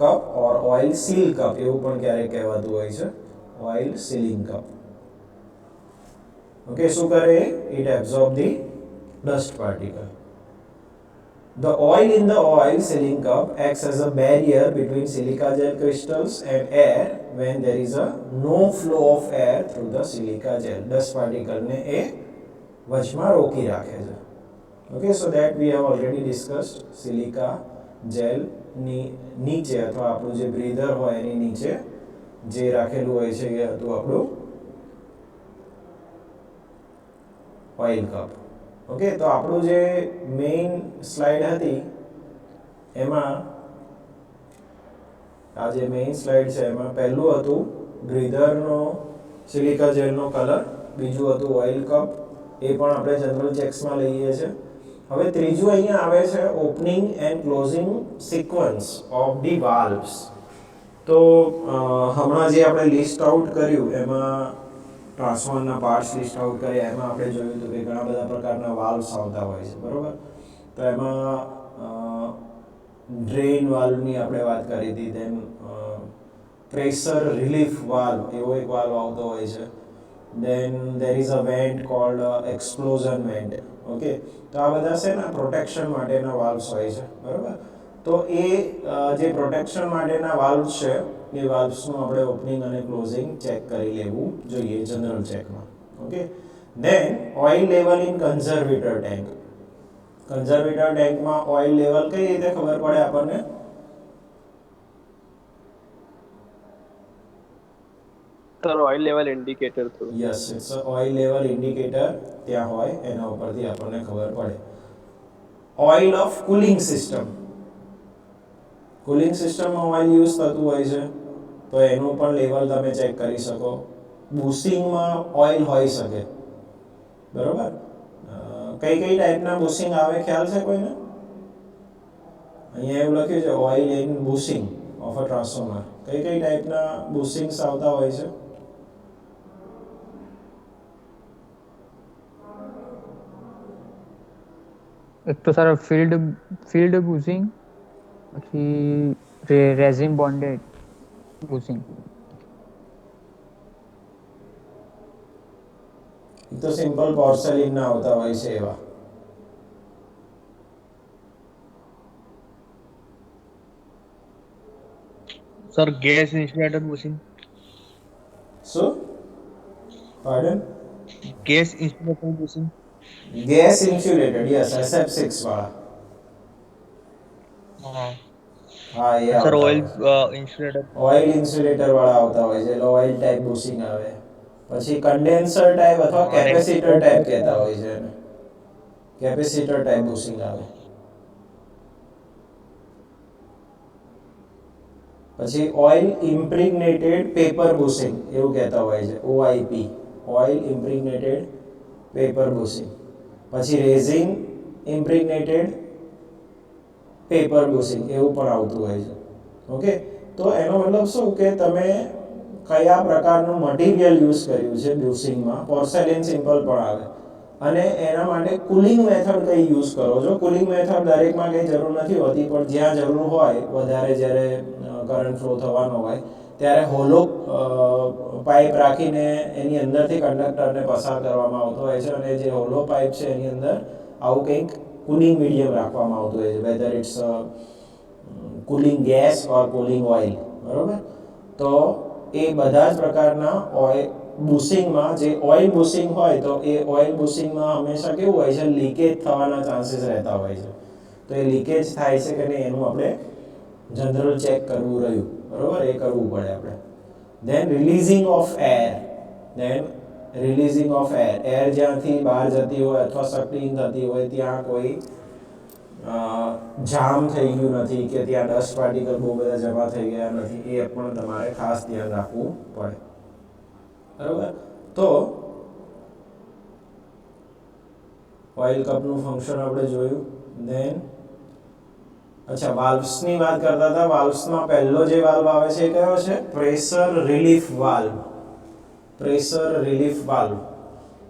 cup or oil seal cup, એવું પણ ક્યારેક કહેવાતું હોય છે, oil sealing cup. Okay, શું કરે? It absorb the dust particle. The oil in the oil sealing cup acts as a barrier between silica gel crystals and air when there is a no flow of air through the silica gel. Dust particle ને એ વચમાં રોકી રાખે છે. Okay, so that we have already discussed. Silica gel ની નીચે અથવા આપણું જે બ્રીધર હોય એની નીચે જે રાખેલું હોય છે એ હતું આપણું ઓઇલ કપ. ઓકે, તો આપણું જે મેઇન સ્લાઇડ હતી એમાં આ જે મેઇન સ્લાઇડ છે એમાં પહેલું હતું બ્રીધરનો સિલિકા જેલનો કલર, બીજું હતું ઓઇલ કપ, એ પણ આપણે જનરલ ચેક્સમાં લઈએ છીએ. હવે ત્રીજું અહીંયા આવે છે opening and closing sequence of the valves. તો હમણાં જે આપણે લિસ્ટ આઉટ કર્યું એમાં ટ્રાન્સફોર્મરના પાર્ટ્સ લિસ્ટ આઉટ કર્યા, એમાં આપણે જોયું હતું કે ઘણા બધા પ્રકારના વાલ્વ્સ આવતા હોય છે, બરાબર. તો એમાં ડ્રેઇન વાલ્વની આપણે વાત કરી હતી, દેન પ્રેશર રિલીફ વાલ્વ એવો એક વાલ્વ આવતો હોય છે, then there is a vent called explosion vent. Okay, તો આ બધા છે ને પ્રોટેક્શન માટેના વાલ્વ્સ હોય છે, બરાબર. તો એ જે પ્રોટેક્શન માટેના વાલ્વ્સ છે એ વાલ્વ્સનું આપણે ઓપનિંગ અને ક્લોઝિંગ ચેક કરી લેવું જોઈએ જનરલ ચેકમાં. Okay, then oil level in conservator tank. Conservator ટેન્કમાં ઓઇલ લેવલ કઈ રીતે ખબર પડે આપણને? Sir oil level indicator through. Yes, it's a oil level indicator ત્યાં હોય, એના ઉપરથી આપણને ખબર પડે. Oil of cooling system. Cooling સિસ્ટમમાં ઓઇલ યુઝ થતું હોય છે તો એનું પણ લેવલ તમે ચેક કરી શકો. બુશિંગમાં ઓઇલ હોઈ શકે, બરોબર. કઈ કઈ ટાઈપના બુશિંગ આવે ખ્યાલ છે કોઈને? અહીંયા એવું લખ્યું છે oil in bushing of a transformer. કઈ કઈ ટાઈપના બુશિંગ્સ આવતા હોય છે? એક તો સર ફિલ્ડ બુશિંગ, પછી રેઝિન બોન્ડેડ બુશિંગ. તો સિમ્પલ પોર્સેલિન ના આવતા હોય છે એવા. Sir gas insulator bushing. શું? Pardon? Gas insulator bushing. Gas insulated, yes, SF6 વાળા. હા, એ સર આવતા ઓઇલ હોય છે. ઇન્સ્યુલેટર. ઓઇલ ઇન્સ્યુલેટર વાળા આવતા હોય છે, એટલે ઓઇલ ટાઈપ બુશિંગ આવે. પછી કન્ડેન્સર ટાઈપ અથવા કેપેસિટર ટાઈપ કહેતા હોય છે એને. કેપેસિટર ટાઈપ બુશિંગ આવે. પછી ઓઇલ ઇમ્પ્રિગ્નેટેડ પેપર બુશિંગ એવું કહેતા હોય છે, OIP, oil impregnated paper bushing. પછી રેઝિન ઇમ્પ્રિગ્નેટેડ પેપર બુશિંગ એવું પણ આવતું હોય છે. ઓકે, તો એનો મતલબ શું કે તમે કયા પ્રકારનું મટીરિયલ યુઝ કર્યું છે બુશિંગમાં. પોર્સેલિન સિમ્પલ પણ આવે. અને એના માટે કુલિંગ મેથડ કઈ યુઝ કરો છો. કુલિંગ મેથડ દરેકમાં કંઈ જરૂર નથી હોતી, પણ જ્યાં જરૂર હોય વધારે, જ્યારે કરંટ ફ્લો થવાનો હોય ત્યારે હોલો પાઇપ રાખીને એની અંદરથી કંડક્ટરને પસાર કરવામાં આવતો હોય છે, અને જે હોલો પાઇપ છે એની અંદર આવું કંઈક કુલિંગ મીડિયમ રાખવામાં આવતું હોય છે, whether it's cooling gas or cooling oil, બરાબર. તો એ બધા જ પ્રકારના ઓઇલ બુશિંગમાં, જે ઓઇલ બુશિંગ હોય તો એ ઓઇલ બુશિંગમાં હંમેશા કેવું હોય છે, લીકેજ થવાના ચાન્સીસ રહેતા હોય છે. તો એ લીકેજ થાય છે કે નહીં એનું આપણે જનરલ ચેક કરવું રહ્યું, બરાબર, એ કરવું પડે આપણે. દેન રિલીઝિંગ ઓફ એર. એર જ્યાંથી બહાર જતી હોય અથવા સકલિંગ થતી હોય ત્યાં કોઈ જામ થઈ ગયું નથી કે ત્યાં ડસ્ટ પાર્ટિકલ બહુ બધા જમા થઈ ગયા નથી, એ પણ તમારે ખાસ ધ્યાન રાખવું પડે, બરાબર. તો ઓઇલ કપનું ફંક્શન આપણે જોયું. દેન અચ્છા, વાલ્વ્સની વાત કરતા હતા. વાલ્વ્સમાં પહેલો જે વાલ્વ આવે છે એ કયો છે? Pressure relief valve. Pressure relief valve.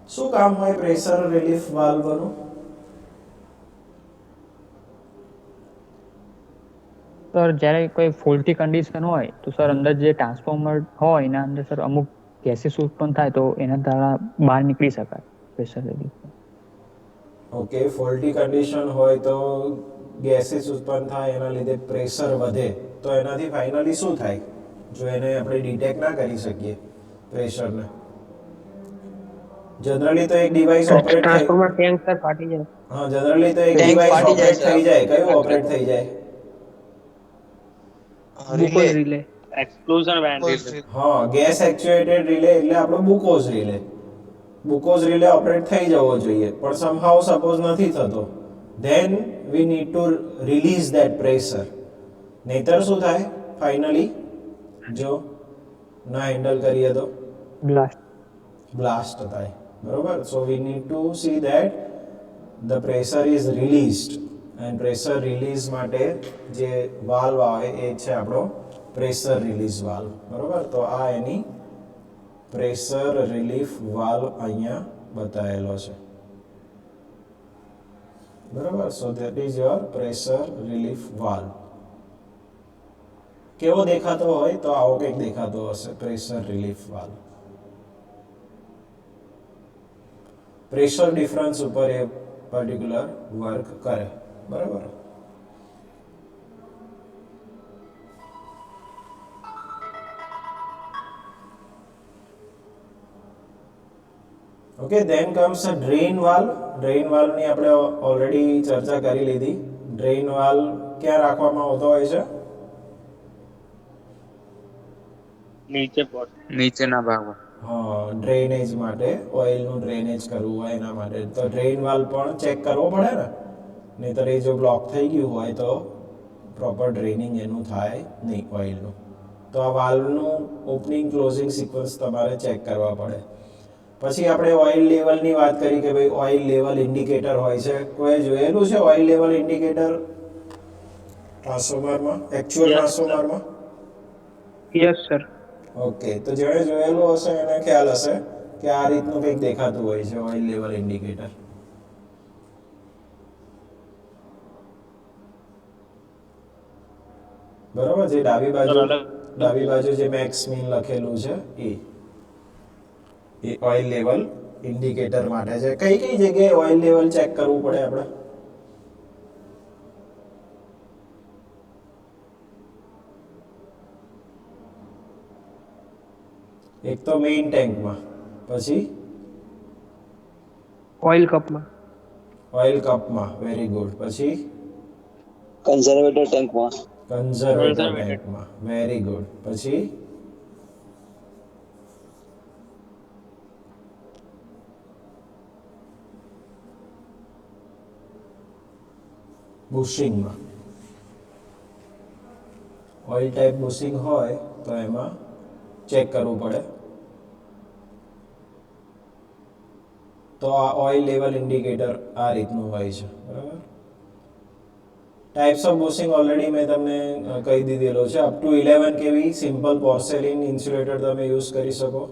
શું કામ હોય પ્રેશર રિલીફ વાલ્વનું? સર જ્યારે કોઈ ફોલ્ટી કન્ડિશન હોય તો સર અંદર જે ટ્રાન્સફોર્મર હોય એના અંદર સર અમુક ગેસીસ ઉત્પન્ન થાય તો એના દ્વારા બહાર નીકળી શકાય pressure relief. Okay, faulty condition હોય તો ગેસીસ ઉત્પન્ન થાય, એના લીધે પ્રેશર વધે, તો એનાથી ફાઇનલી શું થાય જો એને આપણે ડિટેક્ટ ના કરી શકીએ પ્રેશરને? જનરલી તો એક ડિવાઇસ ઓપરેટ થાય, ટ્રાન્સફોર્મર ટેન્ક સર ફાટી જાય. હા, જનરલી તો એક Tank ડિવાઇસ ફાટી જાય ઓપરેટ છે. થઈ જાય. કયું ઓપરેટ થઈ જાય? રિલે. Explosion vent. હા, ગેસ એક્ચ્યુએટેડ રિલે એટલે આપણો glucose relay. Glucose relay operate થઈ જવો જોઈએ, પણ સમહાઉ સપોઝ નથી થતો, then we need two release that pressure. નહીતર શું થાય ફાઇનલી, જો ના હેન્ડલ કરીએ તો બ્લાસ્ટ. બ્લાસ્ટ થાય. બરોબર. So we need to see that the pressure is released, and pressure release માટે જે વાલ્વ આવે એ છે આપણો પ્રેશર રિલીઝ વાલ્વ. બરોબર. તો આ એની પ્રેશર રિલીફ વાલ્વ અહીંયા બતાવેલો છે. બરોબર. So that is your pressure relief valve. કેવો દેખાતો હોય તો આવો કંઈક દેખાતો હશે pressure relief valve. Pressure difference ઉપર એ પર્ટિક્યુલર વર્ક કરે. બરાબર. ઓકે, ધેન કમ્સ અ ડ્રેઇન વાલ્વ. ડ્રેઇન વાલ્વની આપણે ઓલરેડી ચર્ચા કરી લીધી. ડ્રેઇન વાલ્વ ક્યાં રાખવામાં આવતો હોય છે? નીચે પોટ. નીચેના ભાગમાં. હા, ડ્રેનેજ માટે, ઓઇલનું ડ્રેનેજ કરવું હોય એના માટે. તો ડ્રેઇન વાલ્વ પણ ચેક કરવો પડે ને, નહીંતર એ જો બ્લોક થઈ ગયું હોય તો પ્રોપર ડ્રેનિંગ એનું થાય નહીં ઓઇલનું. તો આ વાલ્વનું ઓપનિંગ ક્લોઝિંગ સિક્વન્સ તમારે ચેક કરવા પડે. પછી આપણે ઓઇલ લેવલની વાત કરી કે ભાઈ ઓઇલ લેવલ ઇન્ડિકેટર હોય છે. કોઈ જોયેલું છે ઓઇલ લેવલ ઇન્ડિકેટર ટ્રાન્સફોર્મરમાં, એકચ્યુઅલ ટ્રાન્સફોર્મરમાં? Yes sir. ઓકે, તો જેણે જોયેલું હશે એને ખ્યાલ હશે કે આ રીતનું કંઈક દેખાતું હોય છે ઓઇલ લેવલ ઇન્ડિકેટર. બરાબર. જે ડાબી બાજુ જે મેક્સ મીન લખેલું છે એ ઓઇલ લેવલ ઇન્ડિકેટર માટે છે. કઈ કઈ જગ્યાએ ઓઇલ લેવલ ચેક કરવું પડે આપણે? એક તો મેઇન ટેન્કમાં, પછી ઓઇલ કપમાં. ઓઇલ કપમાં. Very good. પછી કન્ઝર્વેટર ટેન્કમાં. કન્ઝર્વેટર ટેન્કમાં. Very good. પછી બુશિંગમાં. ઓઇલ ટાઈપ બુશિંગ હોય તો એમાં ચેક કરવું પડે. તો આ ઓઇલ લેવલ ઇન્ડિકેટર આ રીતનું હોય છે. બરાબર. ટાઈપ્સ ઓફ બુશિંગ ઓલરેડી મેં તમને કહી દીધેલો છે. Up to 11 kV simple porcelain insulator તમે યુઝ કરી શકો.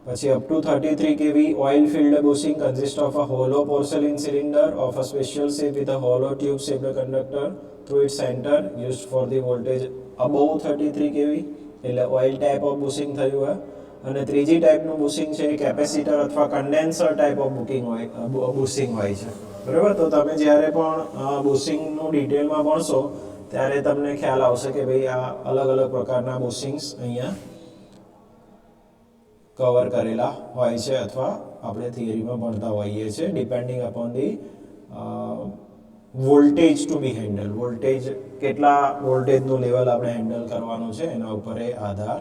પછી up to 33 kV oil filled bushing consist of a hollow porcelain cylinder of a special shape with a hollow tube shaped conductor through its centre used for the voltage above 33 kV. એટલે oil type of bushing થયું હોય. અને ત્રીજી ટાઈપનું bushing છે એ capacitor અથવા condenser type of bushing હોય છે. બરાબર. તો તમે જ્યારે પણ બુશિંગનું ડિટેલમાં ભણશો ત્યારે તમને ખ્યાલ આવશે કે ભાઈ આ અલગ અલગ પ્રકારના બુશિંગ્સ અહીંયા કવર કરેલા હોય છે અથવા આપણે થિયરીમાં ભણતા હોઈએ છીએ, depending upon the voltage to be handle. Voltage કેટલા વોલ્ટેજનું લેવલ આપણે હેન્ડલ કરવાનું છે એના ઉપર એ આધાર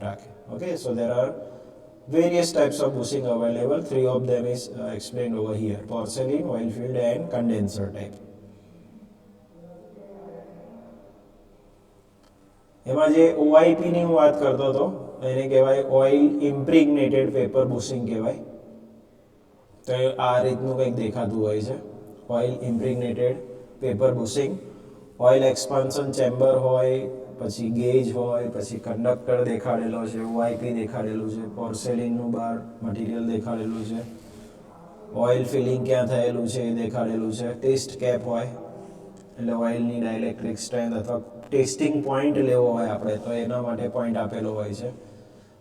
રાખે. Okay, so there are various types of bushing available. 3 of them is explained over here: porcelain, oil filled and condenser type. એમાં જે OIP ની હું વાત કરતો હતો એને કહેવાય ઓઇલ ઇમ્પ્રિગ્નેટેડ પેપર બુશિંગ કહેવાય. તો આ રીતનું કંઈક દેખાતું હોય છે oil impregnated paper bushing. Oil expansion chamber હોય, પછી ગેજ હોય, પછી કંડક્ટર દેખાડેલો છે, OIP દેખાડેલું છે, પોર્સેલિનનું બહાર મટીરિયલ દેખાડેલું છે, ઓઇલ ફિલિંગ ક્યાં થયેલું છે એ દેખાડેલું છે, ટેસ્ટ કેપ હોય એટલે ઓઇલની ડાયલેક્ટ્રિક સ્ટ્રેન્થ અથવા ટેસ્ટિંગ પોઈન્ટ લેવો હોય આપણે તો એના માટે પોઈન્ટ આપેલો હોય છે.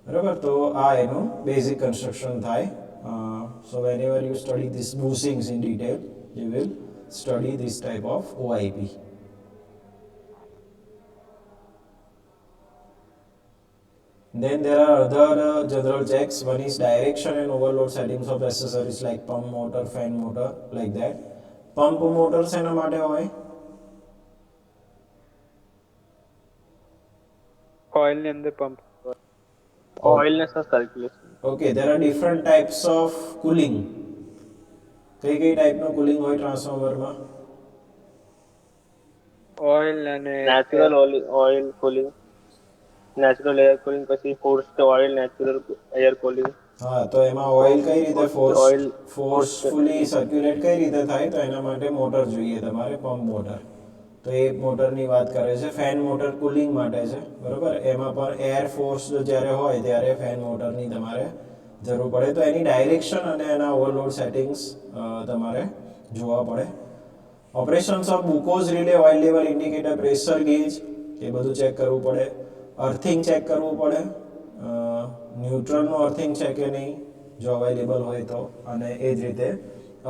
બરાબર. તો આ એનું બેઝિક કન્સ્ટ્રક્શન થાય. સો whenever you study these bushings in detail you will study this type of OIP. Then there are other general checks. One is direction and overload settings of accessories like pump motor, fan motor, like that. Pump motor શેના માટે હોય? Oil ની અંદર pump. Oil ને sir circulation. Okay, there are different types of cooling. કઈ ટાઈપનું cooling હોય ટ્રાન્સફોર્મરમાં? ઓઇલ અને natural oil cooling, natural air cooling, પછી forced oil, natural air cooling. હા, તો એમાં ઓઇલ કઈ રીતે ઓઇલ ફોર્સફુલી સર્ક્યુલેટ કઈ રીતે થાય? તો એના માટે મોટર જોઈએ તમારે, પંપ મોટર. તો એ મોટરની વાત કરે છે. ફેન મોટર કુલિંગ માટે છે, બરોબર. એમાં પણ એર ફોર્સ જ્યારે હોય ત્યારે ફેન મોટરની તમારે જરૂર પડે. તો એની ડાયરેક્શન અને એના ઓવરલોડ સેટિંગ્સ તમારે જોવા પડે. ઓપરેશન્સ ઓફ ગ્લુકોઝ relay, oil level indicator, pressure gauge, એ બધું ચેક કરવું પડે. અર્થિંગ ચેક કરવું પડે, ન્યુટ્રલનું અર્થિંગ છે કે નહીં, જો અવેલેબલ હોય તો. અને એ જ રીતે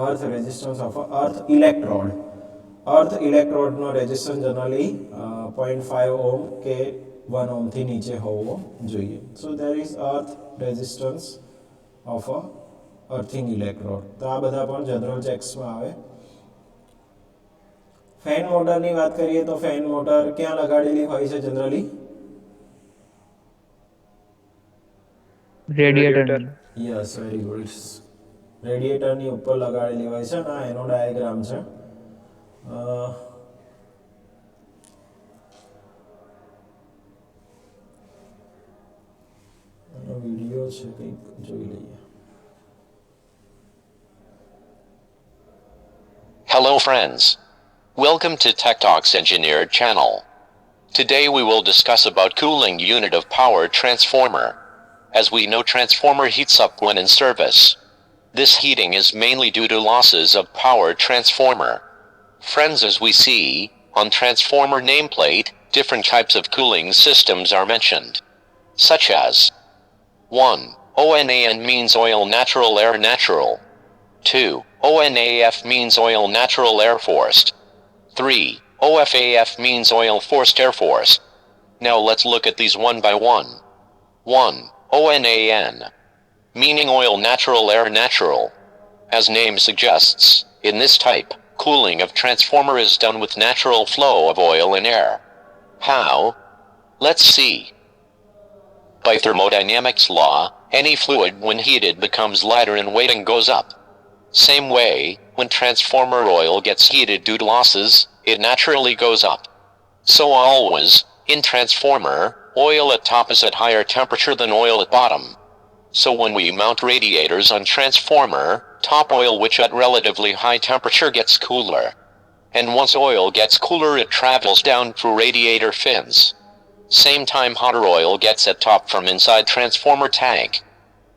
earth resistance of earth electrode. Earth ઇલેક્ટ્રોડનો રેઝિસ્ટન્સ જનરલી 0.5 ઓમ કે 1 ઓમથી નીચે હોવો જોઈએ. So there is earth resistance of a earthing electrode. તો આ બધા પણ જનરલ ચેક્સમાં આવે. ફેન મોટરની વાત કરીએ તો ફેન મોટર ક્યાં લગાડેલી હોય છે generally? Radiator. Yes, very good. રેડિએટરની ઉપર લગાડેલી હોય છે ને એનો ડાયાગ્રામ છે. એનો વિડીયો છે, કંઈક જોઈ લઈએ. Hello friends. Welcome to Tech Talks Engineered channel. Today we will discuss about cooling unit of power transformer. As we know, transformer heats up when in service. This heating is mainly due to losses of power transformer. Friends, as we see on transformer nameplate, different types of cooling systems are mentioned, such as 1. ONAN means oil natural air natural. 2. ONAF means oil natural air forced. 3. OFAF means oil forced air forced. Now let's look at these one by one. 1. ONAN, meaning oil natural air natural. As name suggests, in this type, cooling of transformer is done with natural flow of oil and air. How? Let's see. By thermodynamics law, any fluid when heated becomes lighter in weight and goes up. Same way, when transformer oil gets heated due to losses, it naturally goes up. So always, in transformer, oil at top is at higher temperature than oil at bottom. So when we mount radiators on transformer, top oil which at relatively high temperature gets cooler. And once oil gets cooler, it travels down through radiator fins. Same time hotter oil gets at top from inside transformer tank.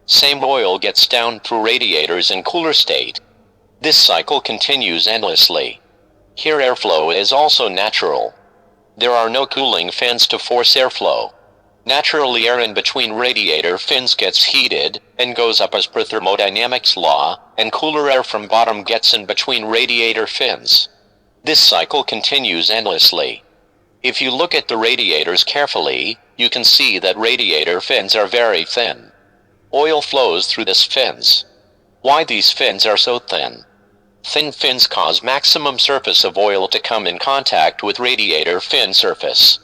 Same oil gets down through radiators in cooler state. This cycle continues endlessly. Here airflow is also natural. There are no cooling fans to force airflow. Naturally air in between radiator fins gets heated and goes up as per thermodynamics law, and cooler air from bottom gets in between radiator fins. This cycle continues endlessly. If you look at the radiators carefully, you can see that radiator fins are very thin. Oil flows through these fins. Why these fins are so thin? Thin fins cause maximum surface of oil to come in contact with radiator fin surface.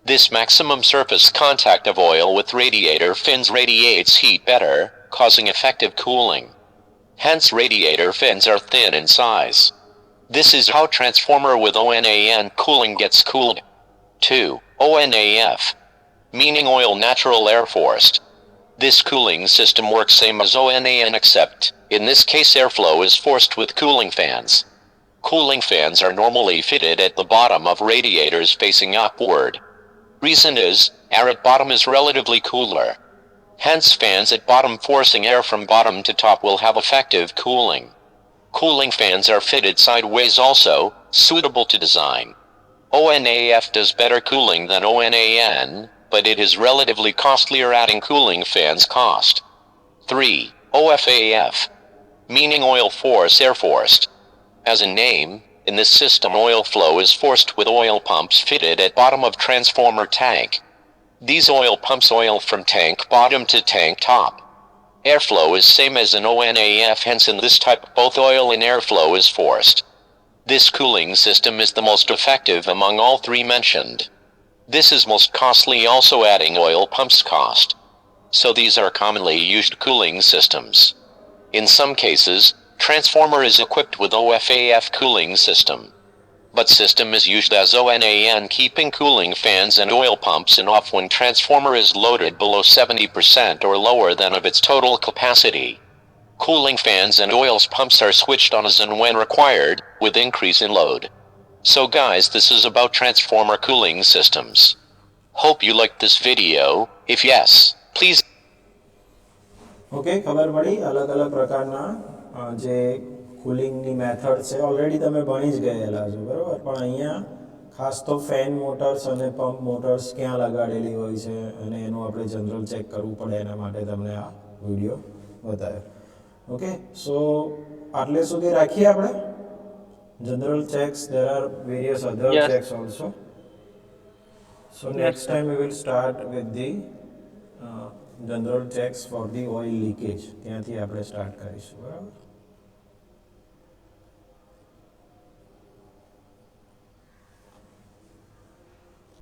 This maximum surface contact of oil with radiator fins radiates heat better, causing effective cooling. Hence radiator fins are thin in size. This is how transformer with ONAN cooling gets cooled. 2. ONAF, meaning oil natural air forced. This cooling system works same as ONAN except, in this case airflow is forced with cooling fans. Cooling fans are normally fitted at the bottom of radiators facing upward. Reason is, air at bottom is relatively cooler. Hence fans at bottom forcing air from bottom to top will have effective cooling. Cooling fans are fitted sideways also, suitable to design. ONAF does better cooling than ONAN, but it is relatively costlier, adding cooling fans cost. 3. OFAF, meaning oil force air forced. As a name, in this system oil flow is forced with oil pumps fitted at bottom of transformer tank. These oil pumps oil from tank bottom to tank top. Airflow is same as in ONAF, hence in this type both oil and airflow is forced. This cooling system is the most effective among all three mentioned. This is most costly, also adding oil pumps cost. so these are commonly used cooling systems. In some cases, transformer is equipped with OFAF cooling system. But system is used as ONAN, keeping cooling fans and oil pumps in off when transformer is loaded below 70% or lower than of its total capacity. Cooling fans and oil pumps are switched on as and when required, with increase in load. So guys, this is about transformer cooling systems. Hope you liked this video. If yes, please. Okay, ખબર પડી અલગ અલગ પ્રકારના જે કુલિંગની method છે already તમે ભણી જ ગયેલા છો બરાબર, પણ અહીંયા ખાસ તો ફેન મોટર્સ અને પંપ મોટર્સ ક્યાં લગાડેલી હોય છે અને એનું આપણે જનરલ ચેક કરવું પડે એના માટે તમને આ વિડીયો બતાવ્યો. ઓકે, સો આટલે સુધી રાખીએ આપણે general checks. There are various other Yes. Checks also. So next time we will start with the general checks for the oil leakage. ત્યાંથી આપણે સ્ટાર્ટ કરીશું બરાબર.